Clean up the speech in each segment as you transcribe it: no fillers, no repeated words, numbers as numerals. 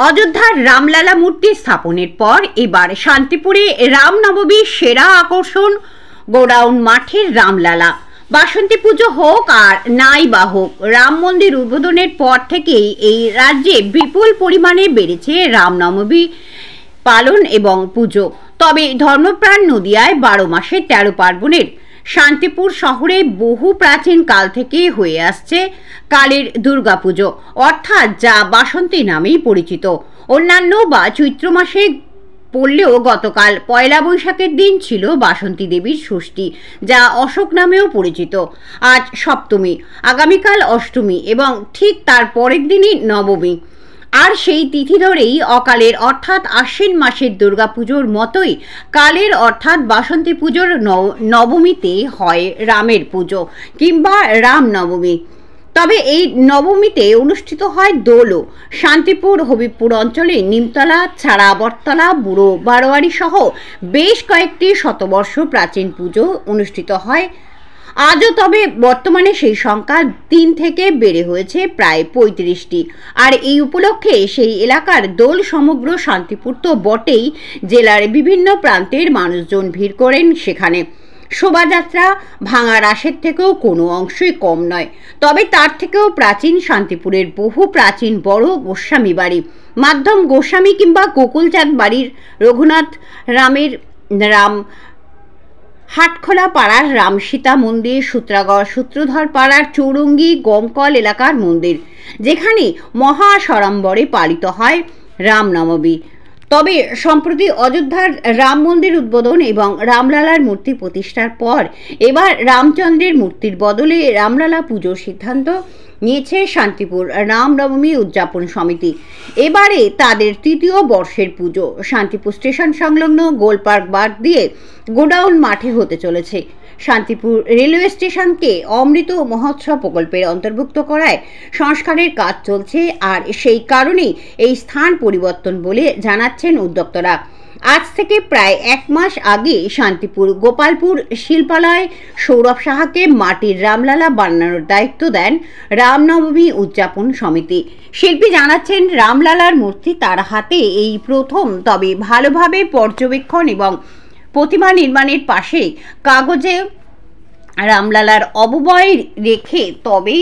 অযোধ্যার রামলালা মূর্তি স্থাপনের পর এবার শান্তিপুরে রামনবমীর সেরা আকর্ষণ গোডাউন মাঠের রামলালা। বাসন্তী পুজো হোক আর নাই বা হোক, রাম মন্দির উদ্বোধনের পর থেকেই এই রাজ্যে বিপুল পরিমাণে বেড়েছে রামনবমী পালন এবং পুজো। তবে ধর্মপ্রাণ নদিয়ায় 12 মাসে 13 পার্বণের শান্তিপুর শহরে বহু প্রাচীন কাল থেকে হয়ে আসছে কালের দুর্গাপুজো, অর্থাৎ যা বাসন্তী নামেই পরিচিত। অন্যান্য বা চৈত্র মাসে পড়লেও গতকাল পয়লা বৈশাখের দিন ছিল বাসন্তী দেবীর ষষ্ঠী, যা অশোক নামেও পরিচিত। আজ সপ্তমী, আগামীকাল অষ্টমী এবং ঠিক তার পরের দিনই নবমী। আর সেই তিথি ধরেই অকালের অর্থাৎ আশ্বিন মাসের দুর্গাপুজোর মতোই কালের অর্থাৎ বাসন্তী পুজোর নবমীতে হয় রামের পুজো কিংবা রামনবমী। তবে এই নবমীতে অনুষ্ঠিত হয় দোলও। শান্তিপুর হবিবপুর অঞ্চলে নিমতলা, ছাড়া বটতলা, বুড়ো বারোয়ারি সহ বেশ কয়েকটি শতবর্ষ প্রাচীন পুজো অনুষ্ঠিত হয় আজও। তবে বর্তমানে সেই সংখ্যা 3 থেকে বেড়ে হয়েছে প্রায় 35টি। আর এই উপলক্ষে সেই এলাকার দোল সমগ্র শান্তিপুর তো বটেই, জেলার বিভিন্ন প্রান্তের মানুষজন ভিড় করেন সেখানে। শোভাযাত্রা ভাঙা রাসের থেকেও কোনো অংশই কম নয়। তবে তার থেকেও প্রাচীন শান্তিপুরের বহু প্রাচীন বড় গোস্বামী বাড়ি, মাধ্যম গোস্বামী কিংবা গোকুলচাঁদ বাড়ির রঘুনাথ রামের রাম, হাটখোলা পাড়ার রাম সীতা মন্দির, সূত্রাগড় সূত্রধর পাড়ার চৌরঙ্গি গমকল এলাকার মন্দির, যেখানে মহা সড়ম্বরে পালিত হয় রামনবমী। তবে সম্প্রতি অযোধ্যার রাম মন্দির উদ্বোধন এবং রামলালার মূর্তি প্রতিষ্ঠার পর এবার রামচন্দ্রের মূর্তির বদলে রামলালা পুজোর সিদ্ধান্ত নিয়েছে শান্তিপুর রামনবমী উদযাপন সমিতি। এবারে তাদের 3য় বর্ষের পুজো শান্তিপুর স্টেশন সংলগ্ন গোলপার্ক বাদ দিয়ে গোডাউন মাঠে হতে চলেছে। শান্তিপুর রেলওয়ে স্টেশনকে অমৃত মহোৎসব প্রকল্পের অন্তর্ভুক্ত করায় সংস্কারের কাজ চলছে, আর সেই কারণেই এই স্থান পরিবর্তন বলে জানাচ্ছেন উদ্যোক্তারা। আজ থেকে প্রায় 1 মাস আগে শান্তিপুর গোপালপুর শিল্পালয় সৌরভ সাহাকে মাটির রামলালা বানানোর দায়িত্ব দেন রামনবমী উদযাপন সমিতি। শিল্পী জানাচ্ছেন, রামলালার মূর্তি তার হাতে এই প্রথম। তবে ভালোভাবে পর্যবেক্ষণ এবং প্রতিমা নির্মাণের পাশে কাগজে রামলালার অবয়ব রেখে তবেই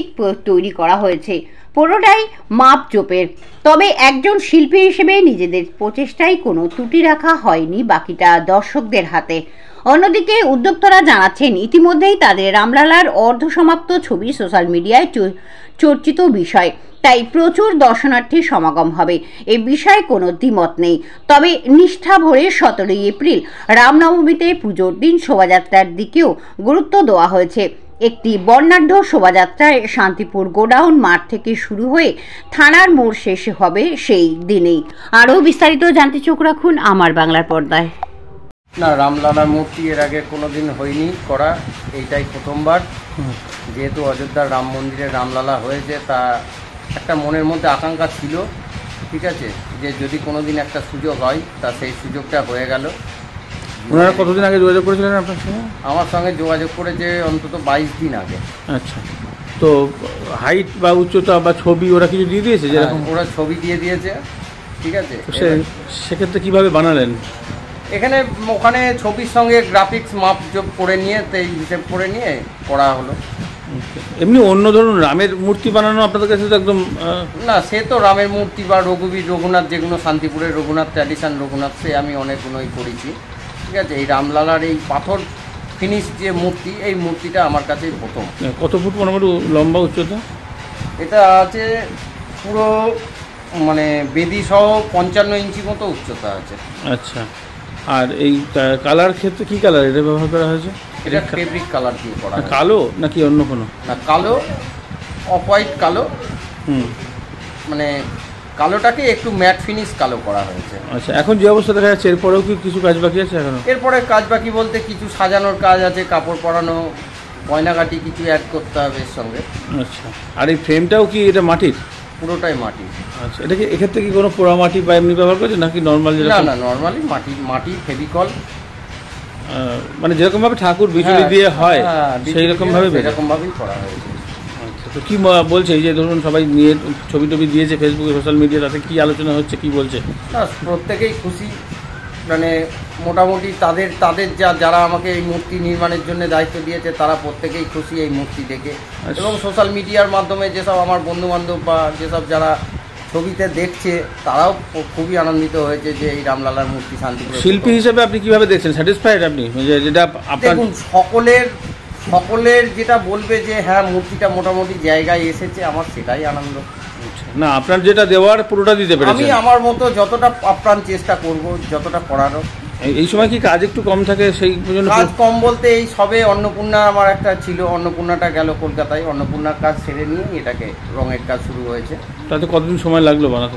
তৈরি করা হয়েছে। পুরোটাই মাপজোপের। তবে একজন শিল্পী হিসেবে নিজেদের প্রচেষ্টায় কোনো ত্রুটি রাখা হয়নি, বাকিটা দর্শকদের হাতে। অন্যদিকে উদ্যোক্তারা জানাচ্ছেন, ইতিমধ্যেই তাদের রামলালার অর্ধসমাপ্ত ছবি সোশ্যাল মিডিয়ায় চর্চিত বিষয়, তাই প্রচুর দর্শনার্থীর সমাগম হবে, এ বিষয়ে কোনো দ্বিমত নেই। তবে নিষ্ঠা ভরে 17 এপ্রিল রামনবমীতে পুজোর দিন শোভাযাত্রার দিকেও গুরুত্ব দেওয়া হয়েছে। একটি বর্ণাঢ্য শোভাযাত্রায় শান্তিপুর গোডাউন মাঠ থেকে শুরু হয়ে থানার মোড় শেষ হবে সেই দিনেই। আরও বিস্তারিত জানতে চোখ রাখুন আমার বাংলার পর্দায়। না, রামলালার মূর্তি এর আগে কোনোদিন হয়নি করা, এইটাই প্রথমবার। যেহেতু অযোধ্যার রাম মন্দিরে রামলালা হয়েছে, তা একটা মনের মধ্যে আকাঙ্ক্ষা ছিল, ঠিক আছে, যে যদি কোনোদিন একটা সুযোগ হয়, তা সেই সুযোগটা হয়ে গেল। ওনারা কতদিন আগে যোগাযোগ করেছিলেন আপনার সঙ্গে? আমার সঙ্গে যোগাযোগ করেছে অন্তত 22 দিন আগে। আচ্ছা, তো হাইট বা উচ্চতা বা ছবি ওরা কিছু দিয়ে দিয়েছে? যেরকম ওরা ছবি দিয়ে দিয়েছে, ঠিক আছে। সেক্ষেত্রে কীভাবে বানালেন? ওখানে ছবির সঙ্গে গ্রাফিক্স মাপ যোগ করে নিয়ে, এই হিসেব করে নিয়ে করা হলো। এমনি অন্য ধরুন রামের মূর্তি বানানো আপনাদের কাছে তো একদম না, সে তো রামের মূর্তি বা রঘুনাথ, যেগুলো শান্তিপুরের রঘুনাথ ট্র্যাডিশন রঘুনাথ, সে আমি অনেকগুলোই করেছি, ঠিক আছে। এই রামলালার এই পাথর ফিনিশ যে মূর্তি, এই মূর্তিটা আমার কাছে প্রথম। কত ফুট মোটামুটি লম্বা উচ্চতা? এটা আছে পুরো মানে বেদি সহ 55 ইঞ্চি মতো উচ্চতা আছে। আচ্ছা, আর এই কালার ক্ষেত্রে কি কালার এটা ব্যবহার করা হয়েছে? এটা ফেব্রিক কালার দিয়ে করা। কালো নাকি অন্য কোনো? না, কালো, অফ হোয়াইট কালো, মানে কালোটাকে একটু ম্যাট ফিনিশ কালো করা হয়েছে। আচ্ছা, এখন যে অবস্থা দেখা যাচ্ছে, এরপরেও কি কিছু কাজ বাকি আছে এখনো? এরপরে কাজ বাকি বলতে কিছু সাজানোর কাজ আছে, কাপড় পরানো, গয়নাগাটি কিছু অ্যাড করতে হবে এর সঙ্গে। আচ্ছা, আর এই ফ্রেমটাও কি এটা মাটির? পুরোটাই মাটি। আচ্ছা, এটা কি এক্ষেত্রে কি কোনো পোড়া মাটি বা এমনি ব্যবহার করছে নাকি নর্মাল? না না, নর্মালি মাটি ফেভিকল, মানে যেরকমভাবে ঠাকুর বিজুলি দিয়ে হয় সেই রকমভাবেই করা হয়েছে। আচ্ছা, তো তো কি বলছে এই যে ধরুন সবাই নিয়ে ছবি টবি দিয়েছে ফেসবুকে সোশ্যাল মিডিয়া, তাতে কি আলোচনা হচ্ছে, কি বলছে? না, প্রত্যেকেই খুশি, মানে মোটামুটি তাদের যারা আমাকে এই মূর্তি নির্মাণের জন্য দায়িত্ব দিয়েছে তারা প্রত্যেকেই খুশি এই মূর্তি দেখে। আচ্ছা। এবং সোশ্যাল মিডিয়ার মাধ্যমে যেসব আমার বন্ধুবান্ধব বা যেসব যারা ছবিতে দেখছে তারাও খুবই আনন্দিত হয়েছে যে এই রামলালার মূর্তি শান্তিপুরে। শিল্পী হিসেবে আপনি কিভাবে দেখছেন, স্যাটিসফাইড আপনি যেটা আপনার? দেখুন, সকলের যেটা বলবে যে হ্যাঁ মূর্তিটা মোটামুটি জায়গায় এসেছে, আমার সেটাই আনন্দ। না, আপনার যেটা দেওয়ার পুরোটা দিতে পেরেছেন। আমি আমার মতো যতটা আপ্রাণ চেষ্টা করব, যতটা করারও। এই সময় কি কাজ একটু কম থাকে, সেই জন্য? কাজ কম বলতে এই সবে অন্নপূর্ণা আমার একটা ছিল, অন্নপূর্ণাটা গেল কলকাতায়, অন্নপূর্ণার কাজ সেরে নিয়ে এটাকে রঙের কাজ শুরু হয়েছে। তাতে কতদিন সময় লাগলো বানাতে?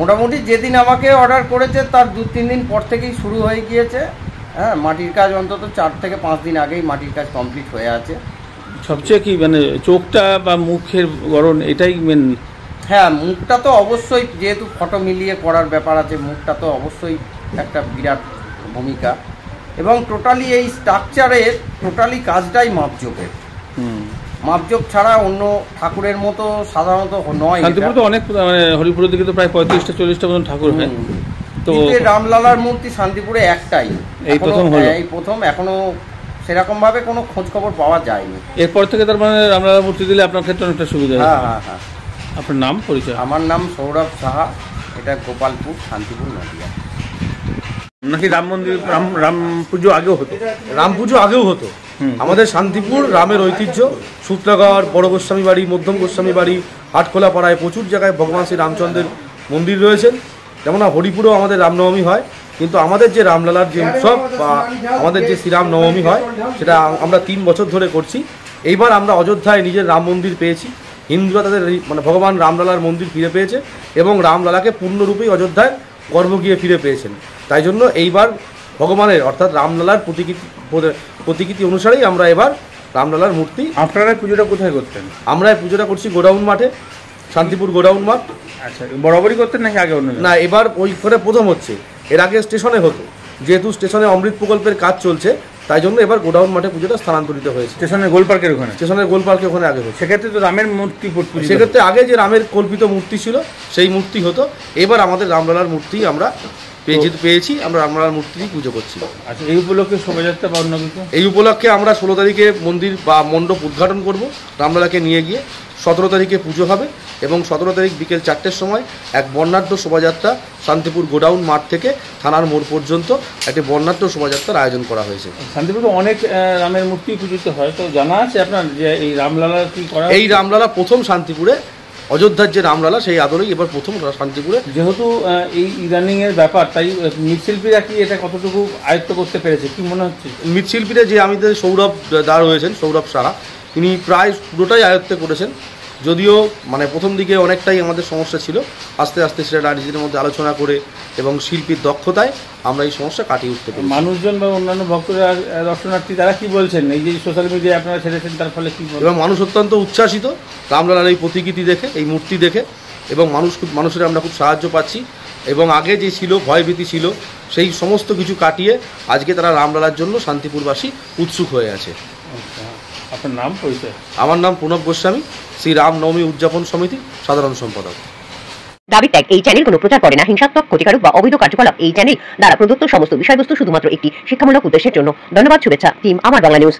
মোটামুটি যেদিন আমাকে অর্ডার করেছে তার 2-3 দিন পর থেকেই শুরু হয়ে গিয়েছে। হ্যাঁ, মাটির কাজ অন্তত 4 থেকে 5 দিন আগেই মাটির কাজ কমপ্লিট হয়ে আছে। সবচেয়ে কি মানে চোখটা বা মুখের গড়ন, এটাই মেন? হ্যাঁ, মুখটা তো অবশ্যই, যেহেতু ফটো মিলিয়ে করার ব্যাপার আছে, মুখটা তো অবশ্যই একটা বিরাট ভূমিকা। এবং টোটালি এই স্ট্রাকচারের টোটালি কাজটাই মাপজোকের। মাপজোক ছাড়া অন্য ঠাকুরের মতো সাধারণত নয়। শান্তিপুর তো অনেক, মানে হরিপুরের দিকে তো প্রায় 35-40টা মতন ঠাকুর হয়। তো রামলালার মূর্তি শান্তিপুরে একটাই, এই প্রথম হলো। এই প্রথম, এখনো সেরকম ভাবে কোনো খোঁজ খবর পাওয়া যায়নি। এরপর থেকে তার মানে রামলালার মূর্তি দিলে আপনার ক্ষেত্রে অনেকটা সুবিধা হবে। হ্যাঁ হ্যাঁ। আপনার নাম, পরিচয়? আমার নাম সৌরভ সাহা, এটা গোপালপুর, শান্তিপুর, নদিয়া। নাকি রাম মন্দির রাম পুজো আগেও হতো? রাম পুজো আগেও হতো। আমাদের শান্তিপুর রামের ঐতিহ্য। সূত্রাগড়, বড় গোস্বামী বাড়ি, মধ্যম গোস্বামী বাড়ি, হাটখোলা পাড়ায় প্রচুর জায়গায় ভগবান শ্রী রামচন্দ্রের মন্দির রয়েছেন। যেমন হরিপুরেও আমাদের রামনবমী হয়, কিন্তু আমাদের যে রামলালার যে উৎসব বা আমাদের যে শ্রীরাম নবমী হয় সেটা আমরা 3 বছর ধরে করছি। এইবার আমরা অযোধ্যায় নিজের রাম মন্দির পেয়েছি। হিন্দুরা তাদের মানে ভগবান রামলালার মন্দির ফিরে পেয়েছে এবং রামলালাকে পূর্ণরূপেই অযোধ্যায় গর্ভ গিয়ে ফিরে পেয়েছেন। তাই জন্য এইবার ভগবানের অর্থাৎ রামলালার প্রতিকৃতি অনুসারেই আমরা এবার রামলালার মূর্তি। আপনারা পুজোটা কোথায় করতেন? আমরা এই পুজোটা করছি গোডাউন মাঠে, শান্তিপুর গোডাউন মাঠ। আচ্ছা, বরাবরই করতেন নাকি আগে অন্য? না, এবার ওইখানে প্রথম হচ্ছে। এর আগে স্টেশনে হতো, যেহেতু স্টেশনে অমৃত প্রকল্পের কাজ চলছে তাই জন্য এবার গোডাউন মাঠে পুজোটা স্থানান্তরিত হয়েছে। স্টেশনের গোল পার্কের ওখানে? স্টেশনের গোল পার্কের ওখানে আগে হতো। সেক্ষেত্রে তো রামের মূর্তি, সেক্ষেত্রে আগে যে রামের কল্পিত মূর্তি ছিল সেই মূর্তি হতো। এবার আমাদের রামলালার মূর্তি আমরা পেয়েছি, আমরা রামলালার মূর্তি পুজো করছি। আচ্ছা, এই উপলক্ষে শোভাযাত্রা বা অন্য কিছু? এই উপলক্ষে আমরা 16 তারিখে মন্দির বা মণ্ডপ উদ্ঘাটন করব রামলালাকে নিয়ে গিয়ে। 17 তারিখে পুজো হবে এবং 17 তারিখ বিকেল 4টের সময় এক বর্ণাঢ্য শোভাযাত্রা শান্তিপুর গোডাউন মাঠ থেকে থানার মোড় পর্যন্ত একটি বর্ণাঢ্য শোভাযাত্রার আয়োজন করা হয়েছে। শান্তিপুরে অনেক রামের মূর্তি পূজিত হয়, তো জানা আছে আপনার যে এই রামলালা কি করা? এই রামলালা প্রথম শান্তিপুরে, অযোধ্যার যে রামলালা সেই আদলেই এবার প্রথম শান্তিপুরে। যেহেতু এই ইদানিংয়ের ব্যাপার, তাই মৃৎশিল্পীরা কি এটা কতটুকু আয়ত্ত করতে পেরেছে কি মনে হচ্ছে? মৃৎশিল্পীরা যে আমাদের সৌরভ দা রয়েছেন, সৌরভ সাহা, তিনি প্রায় পুরোটাই আয়ত্তে করেছেন। যদিও মানে প্রথম দিকে অনেকটাই আমাদের সমস্যা ছিল, আস্তে আস্তে সেটা নিজেদের মধ্যে আলোচনা করে এবং শিল্পীর দক্ষতায় আমরা এই সমস্যা কাটিয়ে উঠতে পারি। মানুষজন বা অন্যান্য ভক্তরা, দর্শনার্থী, তারা কি বলছেন এই যে সোশ্যাল মিডিয়ায় আপনারা ছেড়েছেন, তার ফলে কি? এবং মানুষ অত্যন্ত উচ্ছ্বাসিত রামলালার এই প্রতিকৃতি দেখে, এই মূর্তি দেখে, এবং মানুষের আমরা খুব সাহায্য পাচ্ছি। এবং আগে যে ছিল ভয়ভীতি ছিল সেই সমস্ত কিছু কাটিয়ে আজকে তারা রামলালার জন্য শান্তিপুরবাসী উৎসুক হয়ে আছে। আপনার নাম, পরিচয়? আমার নাম প্রণব গোস্বামী, শ্রী রাম নবমী উদযাপন সমিতির সাধারণ সম্পাদক। দাবি ত্যাগ এই চ্যানেল কোনো প্রচার করে না হিংসাত্মক, ক্ষতিকারক বা অবৈধ কার্যকলাপ এই চ্যানেল দ্বারা প্রদত্ত সমস্ত বিষয়বস্তু শুধুমাত্র একটি শিক্ষামূলক উদ্দেশ্যের জন্য। ধন্যবাদ, শুভেচ্ছা। টিম আমার বাংলা নিউজ।